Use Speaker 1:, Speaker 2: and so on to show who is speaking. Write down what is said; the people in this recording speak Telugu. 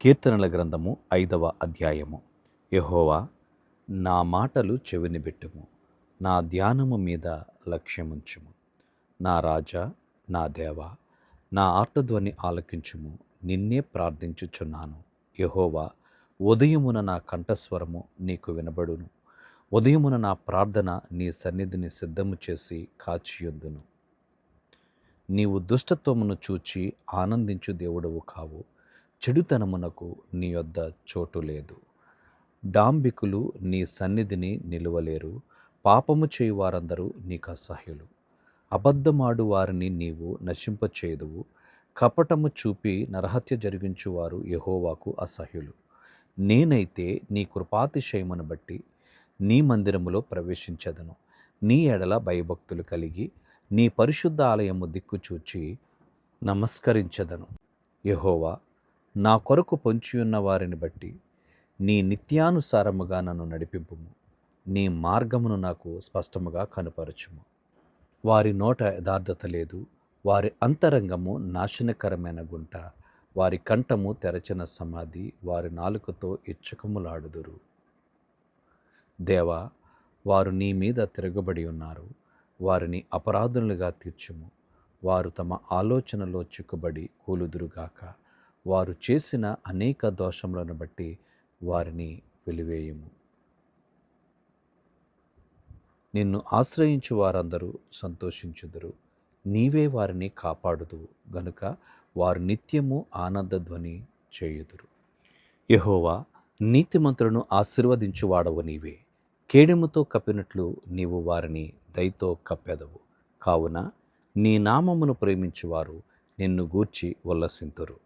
Speaker 1: కీర్తనల గ్రంథము 5వ అధ్యాయము. యెహోవా, నా మాటలు చెవినిబెట్టుము, నా ధ్యానము మీద లక్ష్యముంచుము. నా రాజా, నా దేవా, నా ఆర్తధ్వని ఆలకించుము. నిన్నే ప్రార్థించుచున్నాను. యెహోవా, ఉదయమున నా కంఠస్వరము నీకు వినబడును. ఉదయమున నా ప్రార్థన నీ సన్నిధిని సిద్ధము చేసి కాచియుందును. నీవు దుష్టత్వమును చూచి ఆనందించు దేవుడవు కావు. చెడుతనమునకు నీ యొద్ద చోటు లేదు. డాంబికులు నీ సన్నిధిని నిలువలేరు. పాపము చేయు వారందరూ నీకు అసహ్యులు. అబద్ధమాడు వారిని నీవు నశింపచేయుదువు. కపటము చూపి నరహత్య జరిగించువారు యెహోవాకు అసహ్యులు. నేనైతే నీ కృపాతిశయమును బట్టి నీ మందిరములో ప్రవేశించెదను. నీ ఎడల భయభక్తులు కలిగి నీ పరిశుద్ధ ఆలయము దిక్కు చూచి నమస్కరించెదను. యెహోవా, నా కొరకు పొంచియున్న వారిని బట్టి నీ నిత్యానుసారముగా నన్ను నడిపింపుము. నీ మార్గమును నాకు స్పష్టముగా కనుపరచుము. వారి నోట యథార్థత లేదు. వారి అంతరంగము నాశనకరమైన గుంట. వారి కంఠము తెరచిన సమాధి. వారి నాలుకతో ఇచ్చకములాడుదురు. దేవా, వారు నీ మీద తిరగబడి ఉన్నారు. వారిని అపరాధులుగా తీర్చుము. వారు తమ ఆలోచనలో చిక్కుబడి కూలుదురుగాక. వారు చేసిన అనేక దోషములను బట్టి వారిని వెలివేయుము. నిన్ను ఆశ్రయించు వారందరూ సంతోషించుదురు. నీవే వారిని కాపాడుదువు గనుక వారు నిత్యము ఆనందధ్వని చేయుదురు. యెహోవా, నీతిమంతులను ఆశీర్వదించువాడవు నీవే. కేడెముతో కప్పినట్లు నీవు వారిని దయతో కప్పెదవు. కావున నీ నామమును ప్రేమించువారు నిన్ను గూర్చి ఉల్లసింతురు.